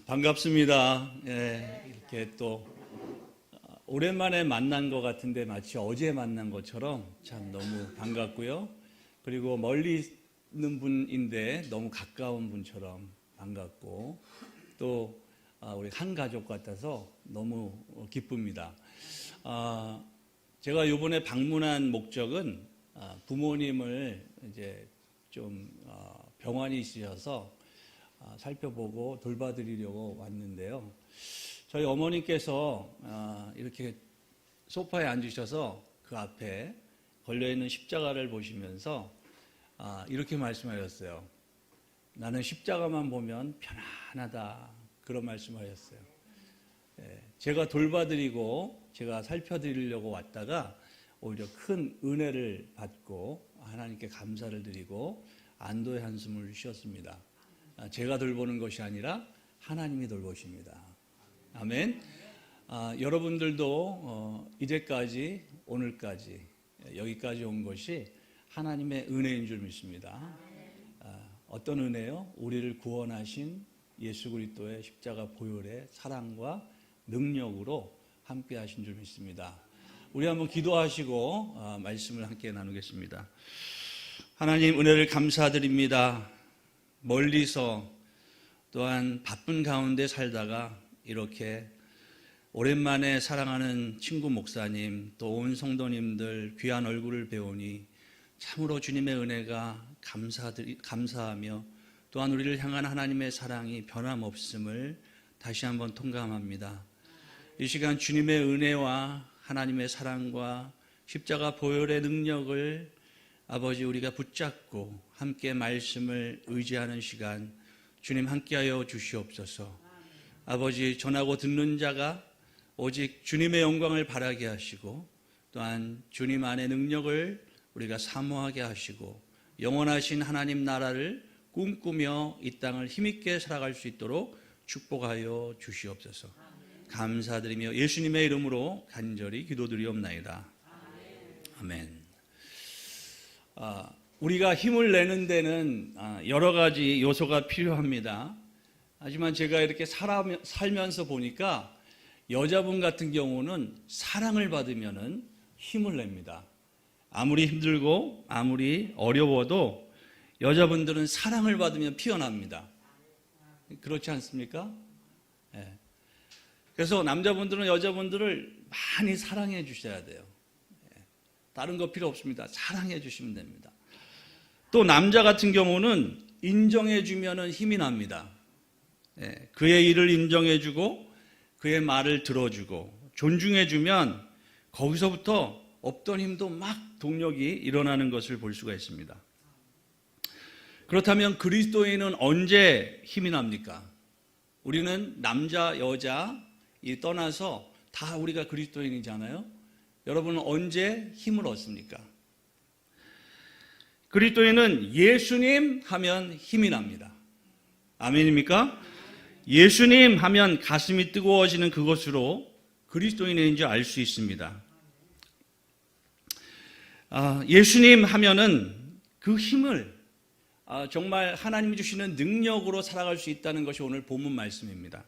반갑습니다. 이렇게 또 오랜만에 만난 것 같은데 마치 어제 만난 것처럼 참 너무 반갑고요. 그리고 멀리 있는 분인데 너무 가까운 분처럼 반갑고 또 우리 한 가족 같아서 너무 기쁩니다. 제가 이번에 방문한 목적은 부모님을 이제 좀 병환이 있으셔서 살펴보고 돌봐드리려고 왔는데요. 저희 어머니께서 이렇게 소파에 앉으셔서 그 앞에 걸려있는 십자가를 보시면서 이렇게 말씀하셨어요. 나는 십자가만 보면 편안하다. 그런 말씀하셨어요. 제가 돌봐드리고 제가 살펴드리려고 왔다가 오히려 큰 은혜를 받고 하나님께 감사를 드리고 안도의 한숨을 쉬었습니다. 제가 돌보는 것이 아니라 하나님이 돌보십니다. 아멘. 여러분들도 이제까지 오늘까지 여기까지 온 것이 하나님의 은혜인 줄 믿습니다. 어떤 은혜요? 우리를 구원하신 예수 그리스도의 십자가 보혈의 사랑과 능력으로 함께 하신 줄 믿습니다. 우리 한번 기도하시고 말씀을 함께 나누겠습니다. 하나님 은혜를 감사드립니다. 멀리서 또한 바쁜 가운데 살다가 이렇게 오랜만에 사랑하는 친구 목사님 또 온 성도님들 귀한 얼굴을 배우니 참으로 주님의 은혜가 감사하며 또한 우리를 향한 하나님의 사랑이 변함없음을 다시 한번 통감합니다. 이 시간 주님의 은혜와 하나님의 사랑과 십자가 보혈의 능력을 아버지 우리가 붙잡고 함께 말씀을 의지하는 시간 주님 함께하여 주시옵소서. 아버지 전하고 듣는 자가 오직 주님의 영광을 바라게 하시고 또한 주님 안의 능력을 우리가 사모하게 하시고 영원하신 하나님 나라를 꿈꾸며 이 땅을 힘있게 살아갈 수 있도록 축복하여 주시옵소서. 감사드리며 예수님의 이름으로 간절히 기도드리옵나이다. 아멘. 우리가 힘을 내는 데는 여러 가지 요소가 필요합니다. 하지만 제가 이렇게 살면서 보니까 여자분 같은 경우는 사랑을 받으면 힘을 냅니다. 아무리 힘들고 아무리 어려워도 여자분들은 사랑을 받으면 피어납니다. 그렇지 않습니까? 네. 그래서 남자분들은 여자분들을 많이 사랑해 주셔야 돼요. 다른 거 필요 없습니다. 사랑해 주시면 됩니다. 또 남자 같은 경우는 인정해 주면 힘이 납니다. 그의 일을 인정해 주고 그의 말을 들어주고 존중해 주면 거기서부터 없던 힘도 막 동력이 일어나는 것을 볼 수가 있습니다. 그렇다면 그리스도인은 언제 힘이 납니까? 우리는 남자, 여자 떠나서 다 우리가 그리스도인이잖아요. 여러분은 언제 힘을 얻습니까? 그리스도인은 예수님 하면 힘이 납니다. 아멘입니까? 예수님 하면 가슴이 뜨거워지는 그것으로 그리스도인인지 알 수 있습니다. 예수님 하면은 그 힘을 정말 하나님이 주시는 능력으로 살아갈 수 있다는 것이 오늘 본문 말씀입니다.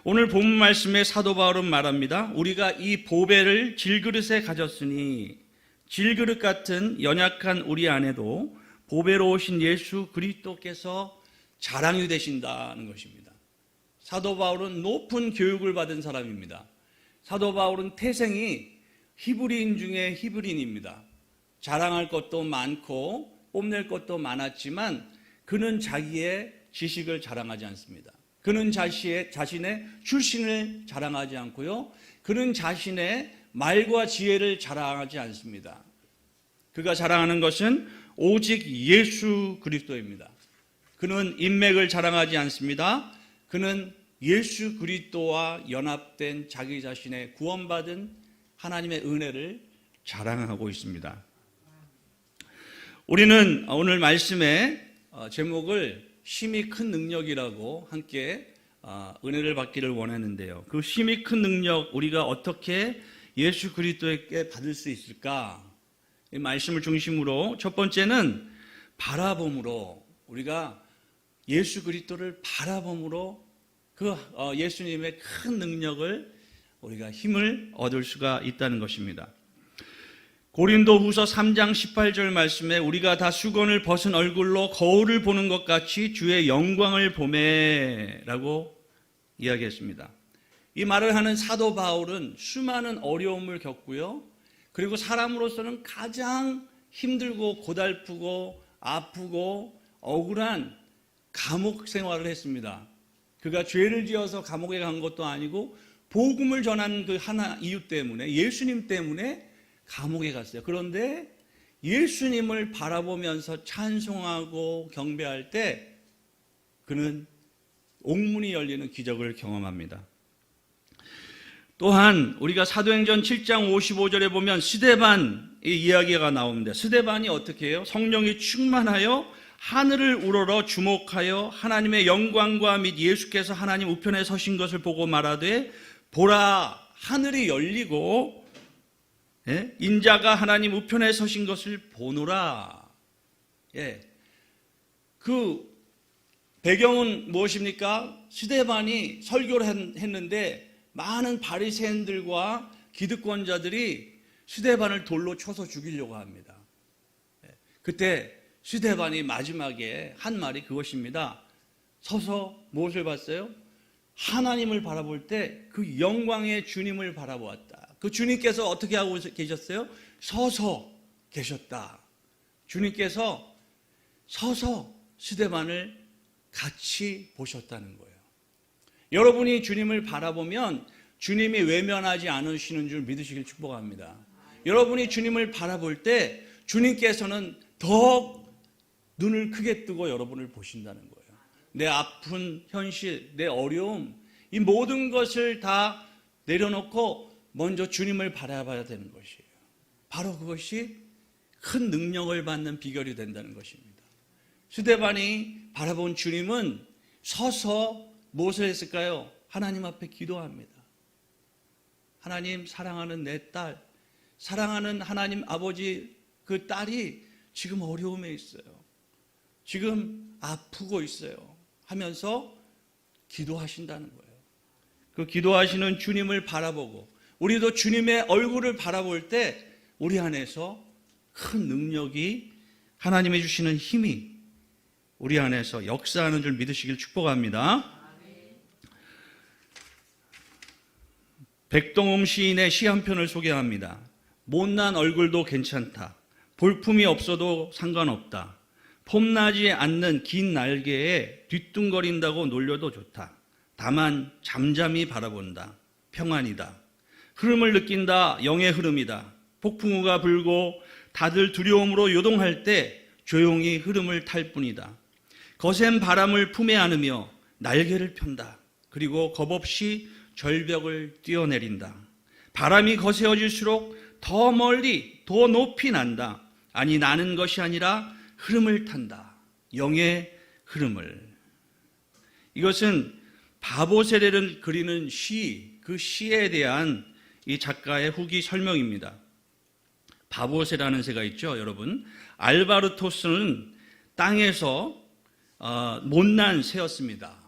오늘 본문 말씀에 사도 바울은 말합니다. 우리가 이 보배를 질그릇에 가졌으니 질그릇 같은 연약한 우리 안에도 보배로 오신 예수 그리스도께서 자랑이 되신다는 것입니다. 사도 바울은 높은 교육을 받은 사람입니다. 사도 바울은 태생이 히브리인 중에 히브리인입니다. 자랑할 것도 많고 뽐낼 것도 많았지만 그는 자기의 지식을 자랑하지 않습니다. 그는 자신의 출신을 자랑하지 않고요. 그는 자신의 말과 지혜를 자랑하지 않습니다. 그가 자랑하는 것은 오직 예수 그리스도입니다. 그는 인맥을 자랑하지 않습니다. 그는 예수 그리스도와 연합된 자기 자신의 구원받은 하나님의 은혜를 자랑하고 있습니다. 우리는 오늘 말씀의 제목을 힘이 큰 능력이라고 함께 은혜를 받기를 원하는데요. 그 힘이 큰 능력 우리가 어떻게 예수 그리스도에게 받을 수 있을까? 이 말씀을 중심으로 첫 번째는 바라봄으로 우리가 예수 그리스도를 바라봄으로 그 예수님의 큰 능력을 우리가 힘을 얻을 수가 있다는 것입니다. 고린도후서 3장 18절 말씀에 우리가 다 수건을 벗은 얼굴로 거울을 보는 것 같이 주의 영광을 보매라고 이야기했습니다. 이 말을 하는 사도 바울은 수많은 어려움을 겪고요. 그리고 사람으로서는 가장 힘들고 고달프고 아프고 억울한 감옥 생활을 했습니다. 그가 죄를 지어서 감옥에 간 것도 아니고 복음을 전한 그 하나 이유 때문에, 예수님 때문에 감옥에 갔어요. 그런데 예수님을 바라보면서 찬송하고 경배할 때 그는 옥문이 열리는 기적을 경험합니다. 또한 우리가 사도행전 7장 55절에 보면 스데반의 이야기가 나옵니다. 스데반이 어떻게 해요? 성령이 충만하여 하늘을 우러러 주목하여 하나님의 영광과 및 예수께서 하나님 우편에 서신 것을 보고 말하되 보라, 하늘이 열리고 인자가 하나님 우편에 서신 것을 보노라. 그 배경은 무엇입니까? 스데반이 설교를 했는데 많은 바리새인들과 기득권자들이 스데반을 돌로 쳐서 죽이려고 합니다. 그때 스데반이 마지막에 한 말이 그것입니다. 서서 무엇을 봤어요? 하나님을 바라볼 때 그 영광의 주님을 바라보았다. 그 주님께서 어떻게 하고 계셨어요? 서서 계셨다. 주님께서 서서 스데반을 같이 보셨다는 거예요. 여러분이 주님을 바라보면 주님이 외면하지 않으시는 줄 믿으시길 축복합니다. 여러분이 주님을 바라볼 때 주님께서는 더 눈을 크게 뜨고 여러분을 보신다는 거예요. 내 아픈 현실, 내 어려움, 이 모든 것을 다 내려놓고 먼저 주님을 바라봐야 되는 것이에요. 바로 그것이 큰 능력을 받는 비결이 된다는 것입니다. 스데반이 바라본 주님은 서서 무엇을 했을까요? 하나님 앞에 기도합니다. 하나님, 사랑하는 내 딸, 사랑하는 하나님 아버지, 그 딸이 지금 어려움에 있어요. 지금 아프고 있어요. 하면서 기도하신다는 거예요. 그 기도하시는 주님을 바라보고 우리도 주님의 얼굴을 바라볼 때 우리 안에서 큰 능력이, 하나님이 주시는 힘이 우리 안에서 역사하는 줄 믿으시길 축복합니다. 백동음 시인의 시 한 편을 소개합니다. 못난 얼굴도 괜찮다. 볼품이 없어도 상관없다. 폼나지 않는 긴 날개에 뒤뚱거린다고 놀려도 좋다. 다만 잠잠히 바라본다. 평안이다. 흐름을 느낀다. 영의 흐름이다. 폭풍우가 불고 다들 두려움으로 요동할 때 조용히 흐름을 탈 뿐이다. 거센 바람을 품에 안으며 날개를 편다. 그리고 겁없이 절벽을 뛰어내린다. 바람이 거세어질수록 더 멀리, 더 높이 난다. 아니, 나는 것이 아니라 흐름을 탄다. 영의 흐름을. 이것은 바보세례를 그리는 시, 그 시에 대한 이 작가의 후기 설명입니다. 바보새라는 새가 있죠, 여러분. 알바르토스는 땅에서 못난 새였습니다.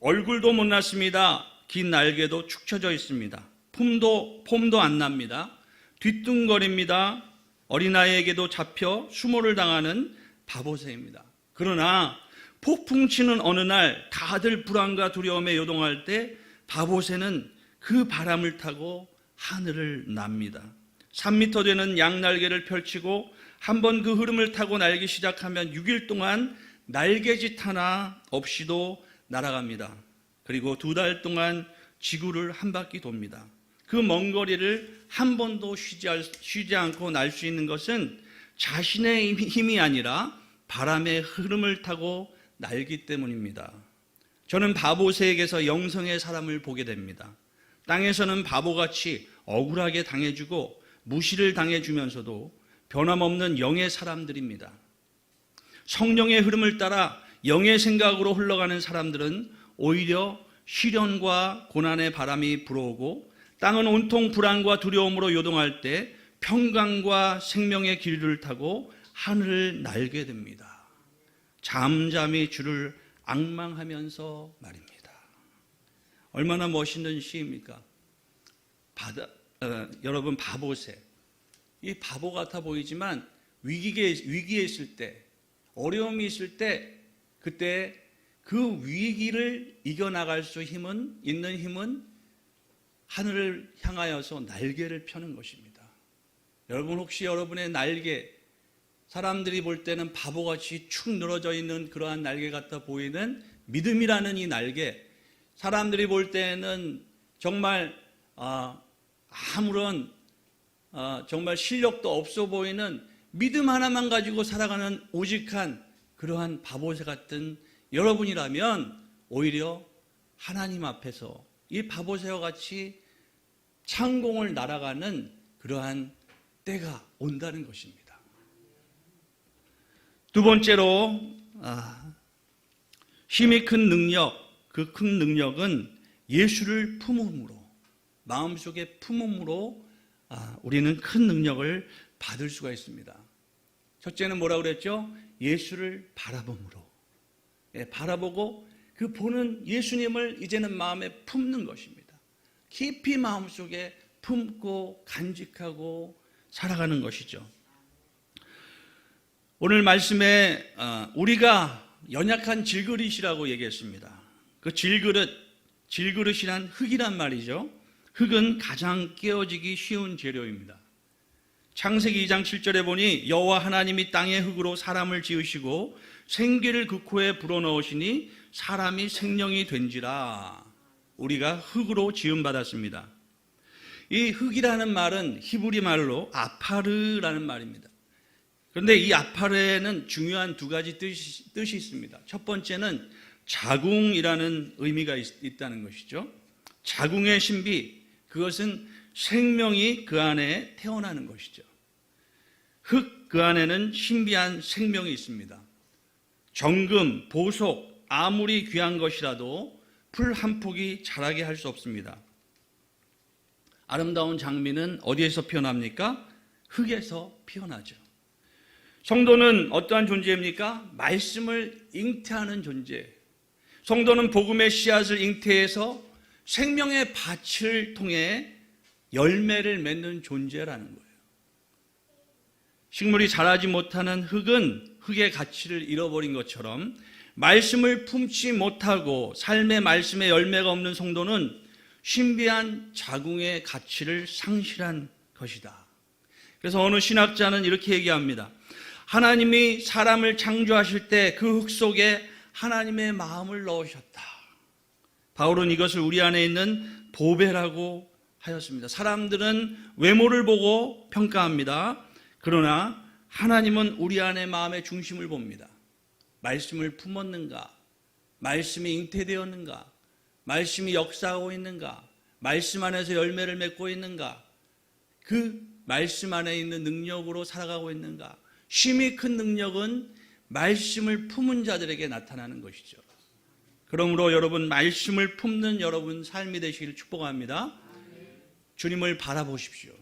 얼굴도 못났습니다. 긴 날개도 축 처져 있습니다. 폼도 안 납니다. 뒤뚱거립니다. 어린아이에게도 잡혀 수모를 당하는 바보새입니다. 그러나 폭풍 치는 어느 날 다들 불안과 두려움에 요동할 때 바보새는 그 바람을 타고 하늘을 납니다. 3m 되는 양날개를 펼치고 한번 그 흐름을 타고 날기 시작하면 6일 동안 날개짓 하나 없이도 날아갑니다. 그리고 2달 동안 지구를 한 바퀴 돕니다. 그 먼 거리를 한 번도 쉬지 않고 날 수 있는 것은 자신의 힘이 아니라 바람의 흐름을 타고 날기 때문입니다. 저는 바보새에게서 영성의 사람을 보게 됩니다. 땅에서는 바보같이 억울하게 당해주고 무시를 당해주면서도 변함없는 영의 사람들입니다. 성령의 흐름을 따라 영의 생각으로 흘러가는 사람들은 오히려 시련과 고난의 바람이 불어오고 땅은 온통 불안과 두려움으로 요동할 때 평강과 생명의 길을 타고 하늘을 날게 됩니다. 잠잠히 주를 앙망하면서 말입니다. 얼마나 멋있는 시입니까? 여러분 바보새. 이 바보 같아 보이지만 위기에 있을 때, 어려움이 있을 때, 그때 그 위기를 이겨나갈 수 있는 힘은 하늘을 향하여서 날개를 펴는 것입니다. 여러분 혹시 여러분의 날개, 사람들이 볼 때는 바보같이 축 늘어져 있는 그러한 날개 같아 보이는 믿음이라는 이 날개, 사람들이 볼 때는 정말 아무런 정말 실력도 없어 보이는 믿음 하나만 가지고 살아가는 오직한 그러한 바보새 같은 여러분이라면 오히려 하나님 앞에서 이 바보새와 같이 창공을 날아가는 그러한 때가 온다는 것입니다. 두 번째로 힘이 큰 능력, 그 큰 능력은 예수를 품음으로, 마음속에 품음으로 우리는 큰 능력을 받을 수가 있습니다. 첫째는 뭐라고 그랬죠? 예수를 바라봄으로. 바라보고 그 보는 예수님을 이제는 마음에 품는 것입니다. 깊이 마음속에 품고 간직하고 살아가는 것이죠. 오늘 말씀에 우리가 연약한 질그릇이라고 얘기했습니다. 그 질그릇이란 흙이란 말이죠. 흙은 가장 깨어지기 쉬운 재료입니다. 창세기 2장 7절에 보니 여호와 하나님이 땅의 흙으로 사람을 지으시고 생기를 그 코에 불어넣으시니 사람이 생명이 된지라. 우리가 흙으로 지음받았습니다. 이 흙이라는 말은 히브리 말로 아파르라는 말입니다. 그런데 이 아파르에는 중요한 두 가지 뜻이 있습니다. 첫 번째는 자궁이라는 의미가 있다는 것이죠. 자궁의 신비, 그것은 생명이 그 안에 태어나는 것이죠. 흙 그 안에는 신비한 생명이 있습니다. 정금, 보석, 아무리 귀한 것이라도 풀 한 폭이 자라게 할 수 없습니다. 아름다운 장미는 어디에서 피어납니까? 흙에서 피어나죠. 성도는 어떠한 존재입니까? 말씀을 잉태하는 존재. 성도는 복음의 씨앗을 잉태해서 생명의 밭을 통해 열매를 맺는 존재라는 거예요. 식물이 자라지 못하는 흙은 흙의 가치를 잃어버린 것처럼 말씀을 품지 못하고 삶의 말씀의 열매가 없는 성도는 신비한 자궁의 가치를 상실한 것이다. 그래서 어느 신학자는 이렇게 얘기합니다. 하나님이 사람을 창조하실 때 그 흙 속에 하나님의 마음을 넣으셨다. 바울은 이것을 우리 안에 있는 보배라고 하였습니다. 사람들은 외모를 보고 평가합니다. 그러나 하나님은 우리 안의 마음의 중심을 봅니다. 말씀을 품었는가? 말씀이 잉태되었는가? 말씀이 역사하고 있는가? 말씀 안에서 열매를 맺고 있는가? 그 말씀 안에 있는 능력으로 살아가고 있는가? 힘이 큰 능력은 말씀을 품은 자들에게 나타나는 것이죠. 그러므로 여러분, 말씀을 품는 여러분 삶이 되시기를 축복합니다. 주님을 바라보십시오.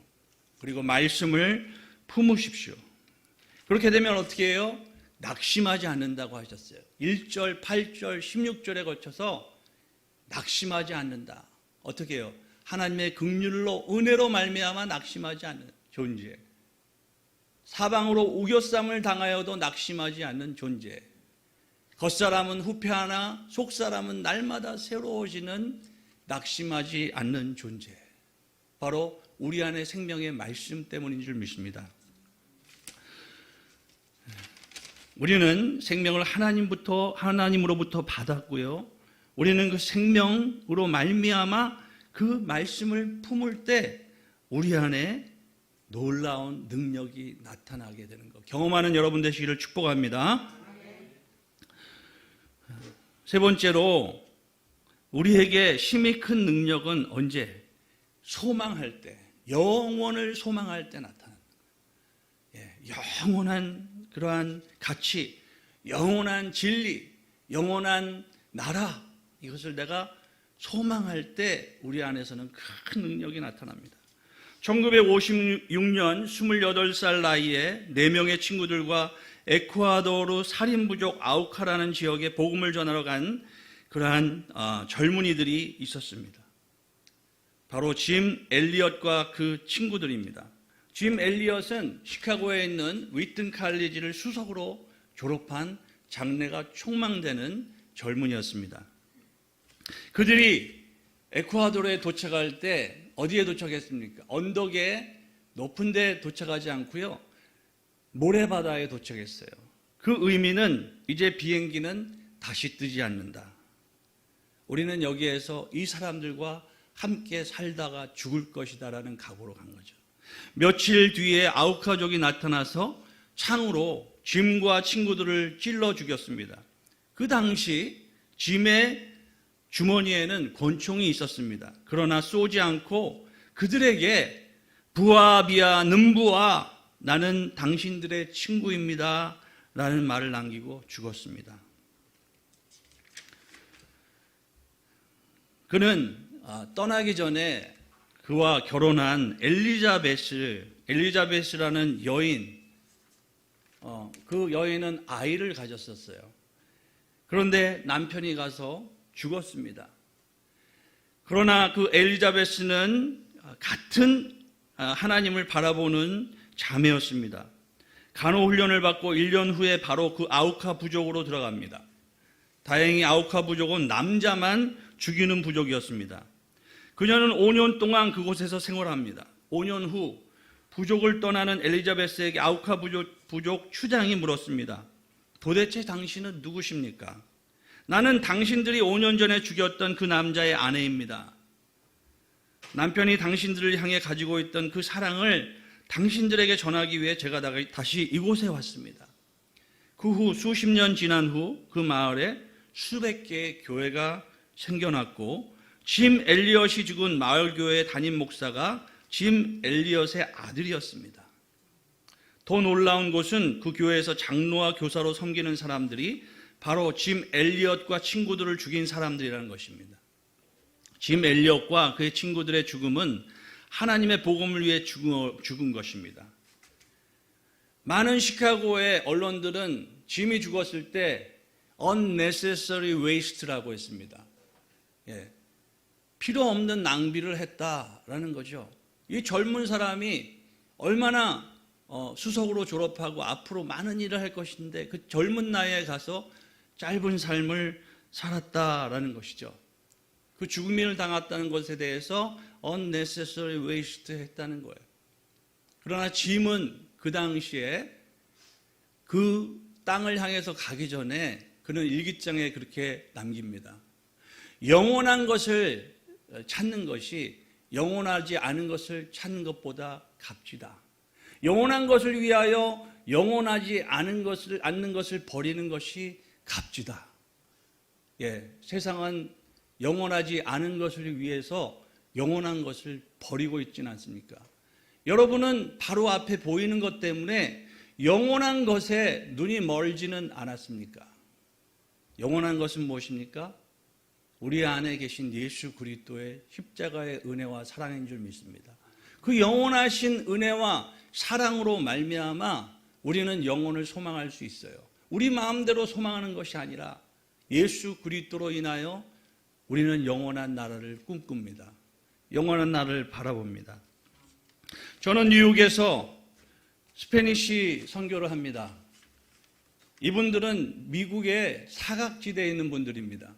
그리고 말씀을 품으십시오. 그렇게 되면 어떻게 해요? 낙심하지 않는다고 하셨어요. 1절, 8절, 16절에 거쳐서 낙심하지 않는다. 어떻게 해요? 하나님의 긍휼로, 은혜로 말미암아 낙심하지 않는 존재. 사방으로 우겨쌈을 당하여도 낙심하지 않는 존재. 겉사람은 후패하나 속사람은 날마다 새로워지는 낙심하지 않는 존재. 바로 우리 안에 생명의 말씀 때문인 줄 믿습니다. 우리는 생명을 하나님으로부터 받았고요. 우리는 그 생명으로 말미암아 그 말씀을 품을 때 우리 안에 놀라운 능력이 나타나게 되는 것, 경험하는 여러분 되시기를 축복합니다. 세 번째로, 우리에게 힘이 큰 능력은 언제? 소망할 때, 영원을 소망할 때 나타납니다. 영원한 그러한 가치, 영원한 진리, 영원한 나라, 이것을 내가 소망할 때 우리 안에서는 큰 능력이 나타납니다. 1956년 28살 나이에 4명의 친구들과 에쿠아도르 살인부족 아우카라는 지역에 복음을 전하러 간 그러한 젊은이들이 있었습니다. 바로 짐 엘리엇과 그 친구들입니다. 짐 엘리엇은 시카고에 있는 위튼 칼리지를 수석으로 졸업한 장래가 촉망되는 젊은이였습니다. 그들이 에콰도르에 도착할 때 어디에 도착했습니까? 언덕에 높은 데 도착하지 않고요, 모래바다에 도착했어요. 그 의미는 이제 비행기는 다시 뜨지 않는다. 우리는 여기에서 이 사람들과 함께 살다가 죽을 것이다라는 각오로 간 거죠. 며칠 뒤에 아우카족이 나타나서 창으로 짐과 친구들을 찔러 죽였습니다. 그 당시 짐의 주머니에는 권총이 있었습니다. 그러나 쏘지 않고 그들에게 부하비아 는부아, 나는 당신들의 친구입니다 라는 말을 남기고 죽었습니다. 그는 떠나기 전에 그와 결혼한 엘리자베스라는 여인, 그 여인은 아이를 가졌었어요. 그런데 남편이 가서 죽었습니다. 그러나 그 엘리자베스는 같은 하나님을 바라보는 자매였습니다. 간호훈련을 받고 1년 후에 바로 그 아우카 부족으로 들어갑니다. 다행히 아우카 부족은 남자만 죽이는 부족이었습니다. 그녀는 5년 동안 그곳에서 생활합니다. 5년 후 부족을 떠나는 엘리자베스에게 아우카 부족 추장이 물었습니다. 도대체 당신은 누구십니까? 나는 당신들이 5년 전에 죽였던 그 남자의 아내입니다. 남편이 당신들을 향해 가지고 있던 그 사랑을 당신들에게 전하기 위해 제가 다시 이곳에 왔습니다. 그 후 수십 년 지난 후 그 마을에 수백 개의 교회가 생겨났고, 짐 엘리엇이 죽은 마을교회 담임 목사가 짐 엘리엇의 아들이었습니다. 더 놀라운 것은 그 교회에서 장로와 교사로 섬기는 사람들이 바로 짐 엘리엇과 친구들을 죽인 사람들이라는 것입니다. 짐 엘리엇과 그의 친구들의 죽음은 하나님의 복음을 위해 죽은 것입니다. 많은 시카고의 언론들은 짐이 죽었을 때 unnecessary waste라고 했습니다. 필요 없는 낭비를 했다라는 거죠. 이 젊은 사람이 얼마나 수석으로 졸업하고 앞으로 많은 일을 할 것인데 그 젊은 나이에 가서 짧은 삶을 살았다라는 것이죠. 그 죽음을 당했다는 것에 대해서 unnecessary waste 했다는 거예요. 그러나 짐은 그 당시에 그 땅을 향해서 가기 전에 그는 일기장에 그렇게 남깁니다. 영원한 것을 찾는 것이 영원하지 않은 것을 찾는 것보다 값지다. 영원한 것을 위하여 영원하지 않는 것을 버리는 것이 값지다. 세상은 영원하지 않은 것을 위해서 영원한 것을 버리고 있지는 않습니까? 여러분은 바로 앞에 보이는 것 때문에 영원한 것에 눈이 멀지는 않았습니까? 영원한 것은 무엇입니까? 우리 안에 계신 예수 그리스도의 십자가의 은혜와 사랑인 줄 믿습니다. 그 영원하신 은혜와 사랑으로 말미암아 우리는 영혼을 소망할 수 있어요. 우리 마음대로 소망하는 것이 아니라 예수 그리스도로 인하여 우리는 영원한 나라를 꿈꿉니다. 영원한 나라를 바라봅니다. 저는 뉴욕에서 스페니시 선교를 합니다. 이분들은 미국의 사각지대에 있는 분들입니다.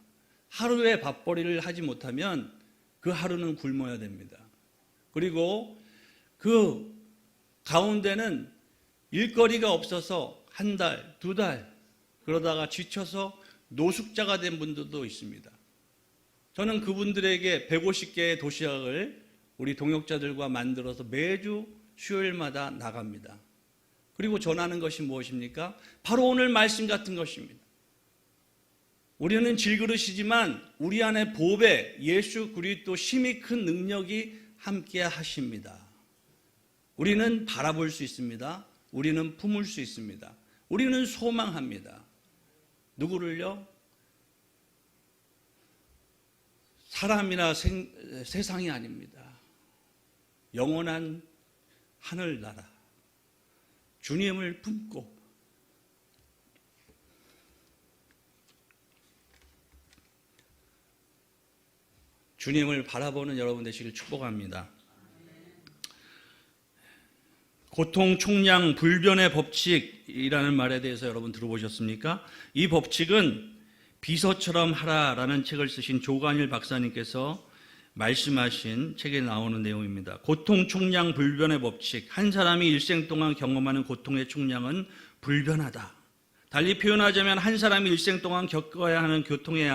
하루에 밥벌이를 하지 못하면 그 하루는 굶어야 됩니다. 그리고 그 가운데는 일거리가 없어서 한 달, 두 달 그러다가 지쳐서 노숙자가 된 분들도 있습니다. 저는 그분들에게 150개의 도시락을 우리 동역자들과 만들어서 매주 수요일마다 나갑니다. 그리고 전하는 것이 무엇입니까? 바로 오늘 말씀 같은 것입니다. 우리는 질그릇이지만 우리 안에 보배 예수 그리스도 힘이 큰 능력이 함께 하십니다. 우리는 바라볼 수 있습니다. 우리는 품을 수 있습니다. 우리는 소망합니다. 누구를요? 사람이나 세상이 아닙니다. 영원한 하늘나라 주님을 품고 주님을 바라보는 여러분 되시길 축복합니다. 고통, 총량, 불변의 법칙이라는 말에 대해서 여러분 들어보셨습니까? 이 법칙은 비서처럼 하라라는 책을 쓰신 조관일 박사님께서 말씀하신 책에 나오는 내용입니다. 고통, 총량, 불변의 법칙. 한 사람이 일생 동안 경험하는 고통의 총량은 불변하다. 달리 표현하자면 한 사람이 일생 동안 겪어야 하는 고통의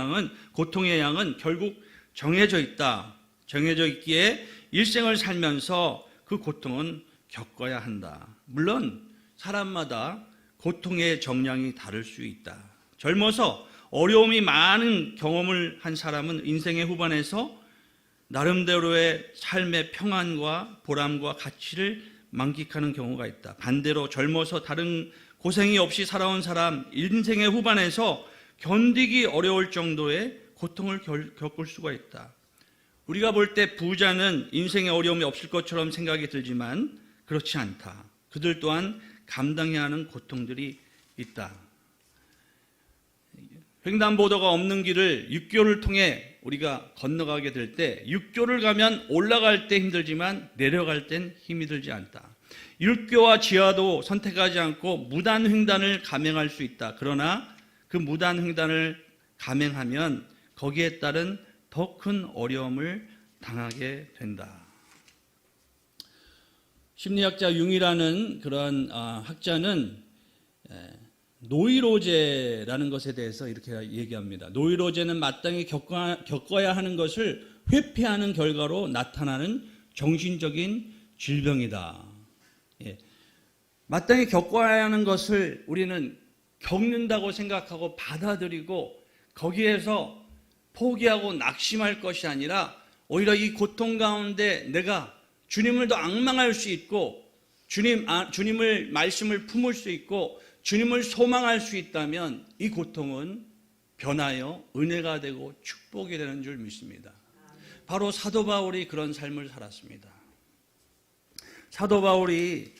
양은 결국 정해져 있다. 정해져 있기에 일생을 살면서 그 고통은 겪어야 한다. 물론 사람마다 고통의 정량이 다를 수 있다. 젊어서 어려움이 많은 경험을 한 사람은 인생의 후반에서 나름대로의 삶의 평안과 보람과 가치를 만끽하는 경우가 있다. 반대로 젊어서 다른 고생이 없이 살아온 사람, 인생의 후반에서 견디기 어려울 정도의 고통을 겪을 수가 있다. 우리가 볼 때 부자는 인생에 어려움이 없을 것처럼 생각이 들지만 그렇지 않다. 그들 또한 감당해야 하는 고통들이 있다. 횡단보도가 없는 길을 육교를 통해 우리가 건너가게 될 때 육교를 가면 올라갈 때 힘들지만 내려갈 땐 힘이 들지 않다. 육교와 지하도 선택하지 않고 무단횡단을 감행할 수 있다. 그러나 그 무단횡단을 감행하면 거기에 따른 더 큰 어려움을 당하게 된다. 심리학자 융이라는 그런 학자는 노이로제라는 것에 대해서 이렇게 얘기합니다. 노이로제는 마땅히 겪어야 하는 것을 회피하는 결과로 나타나는 정신적인 질병이다. 마땅히 겪어야 하는 것을 우리는 겪는다고 생각하고 받아들이고 거기에서 포기하고 낙심할 것이 아니라 오히려 이 고통 가운데 내가 주님을 더 앙망할 수 있고 주님을 말씀을 품을 수 있고 주님을 소망할 수 있다면 이 고통은 변하여 은혜가 되고 축복이 되는 줄 믿습니다. 바로 사도 바울이 그런 삶을 살았습니다. 사도 바울이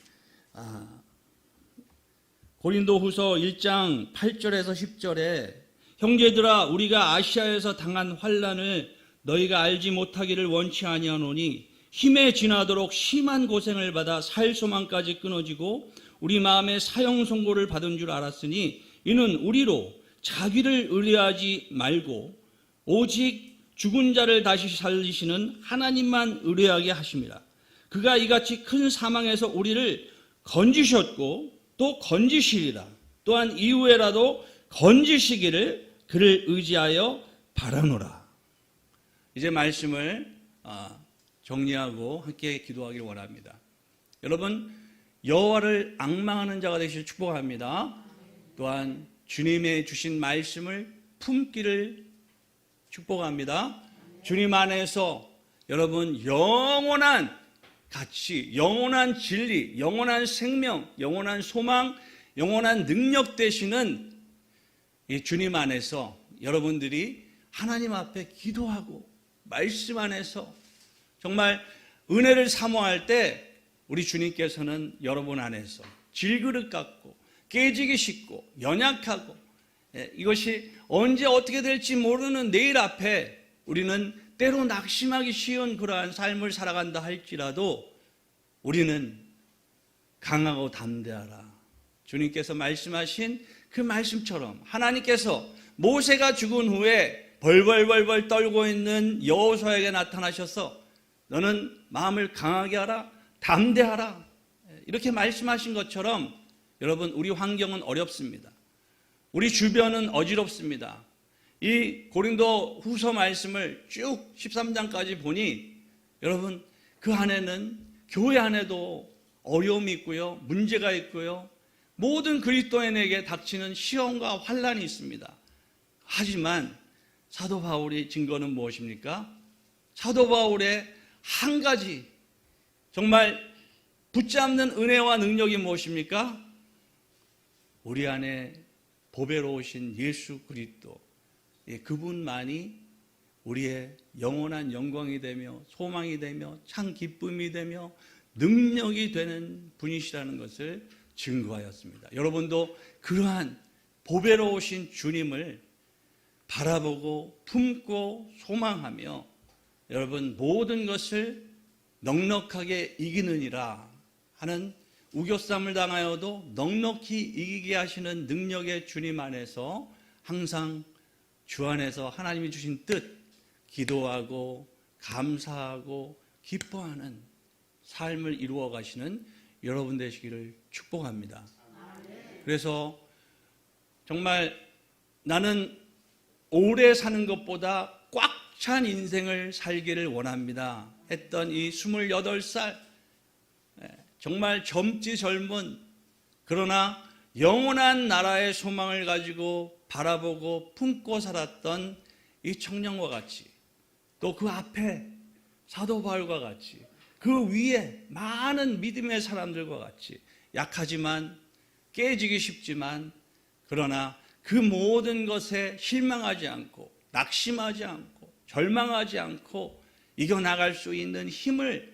고린도후서 1장 8절에서 10절에 형제들아 우리가 아시아에서 당한 환난을 너희가 알지 못하기를 원치 아니하노니 힘에 지나도록 심한 고생을 받아 살 소망까지 끊어지고 우리 마음에 사형 선고를 받은 줄 알았으니 이는 우리로 자기를 의뢰하지 말고 오직 죽은 자를 다시 살리시는 하나님만 의뢰하게 하심이라. 그가 이같이 큰 사망에서 우리를 건지셨고 또 건지시리라. 또한 이후에라도 건지시기를 그를 의지하여 바라노라. 이제 말씀을 정리하고 함께 기도하기를 원합니다. 여러분 여호와를 앙망하는 자가 되시길 축복합니다. 또한 주님의 주신 말씀을 품기를 축복합니다. 주님 안에서 여러분 영원한 가치, 영원한 진리, 영원한 생명, 영원한 소망, 영원한 능력 되시는 이 주님 안에서 여러분들이 하나님 앞에 기도하고 말씀 안에서 정말 은혜를 사모할 때 우리 주님께서는 여러분 안에서 질그릇 같고 깨지기 쉽고 연약하고 이것이 언제 어떻게 될지 모르는 내일 앞에 우리는 때로 낙심하기 쉬운 그러한 삶을 살아간다 할지라도 우리는 강하고 담대하라. 주님께서 말씀하신 그 말씀처럼 하나님께서 모세가 죽은 후에 벌벌벌벌 떨고 있는 여호수아에게 나타나셔서 너는 마음을 강하게 하라, 담대하라 이렇게 말씀하신 것처럼 여러분 우리 환경은 어렵습니다. 우리 주변은 어지럽습니다. 이 고린도 후서 말씀을 쭉 13장까지 보니 여러분 그 안에는 교회 안에도 어려움이 있고요, 문제가 있고요, 모든 그리스도인에게 닥치는 시험과 환난이 있습니다. 하지만 사도 바울의 증거는 무엇입니까? 사도 바울의 한 가지 정말 붙잡는 은혜와 능력이 무엇입니까? 우리 안에 보배로우신 예수 그리스도 그분만이 우리의 영원한 영광이 되며 소망이 되며 참 기쁨이 되며 능력이 되는 분이시라는 것을 증거하였습니다. 여러분도 그러한 보배로우신 주님을 바라보고 품고 소망하며 여러분 모든 것을 넉넉하게 이기느니라 하는 우겨쌈을 당하여도 넉넉히 이기게 하시는 능력의 주님 안에서 항상 주 안에서 하나님이 주신 뜻 기도하고 감사하고 기뻐하는 삶을 이루어 가시는 여러분 되시기를 축복합니다. 그래서 정말 나는 오래 사는 것보다 꽉 찬 인생을 살기를 원합니다 했던 이 28살 정말 젊지 젊은 그러나 영원한 나라의 소망을 가지고 바라보고 품고 살았던 이 청년과 같이 또 그 앞에 사도 바울과 같이 그 위에 많은 믿음의 사람들과 같이 약하지만 깨지기 쉽지만 그러나 그 모든 것에 실망하지 않고 낙심하지 않고 절망하지 않고 이겨나갈 수 있는 힘을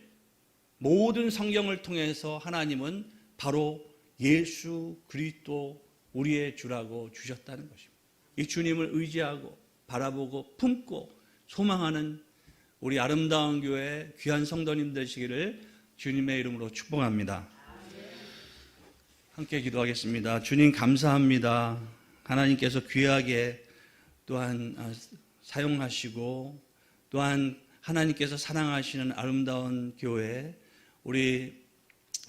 모든 성경을 통해서 하나님은 바로 예수 그리스도 우리의 주라고 주셨다는 것입니다. 이 주님을 의지하고 바라보고 품고 소망하는 우리 아름다운 교회 귀한 성도님 되시기를 주님의 이름으로 축복합니다. 함께 기도하겠습니다. 주님 감사합니다. 하나님께서 귀하게 또한 사용하시고 또한 하나님께서 사랑하시는 아름다운 교회 우리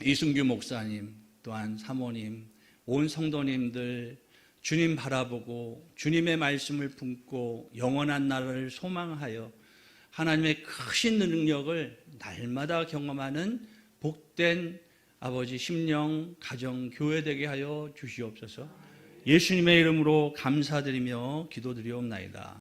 이승규 목사님 또한 사모님 온 성도님들 주님 바라보고 주님의 말씀을 품고 영원한 나라를 소망하여 하나님의 크신 능력을 날마다 경험하는 복된 아버지 심령 가정 교회 되게 하여 주시옵소서. 예수님의 이름으로 감사드리며 기도드리옵나이다.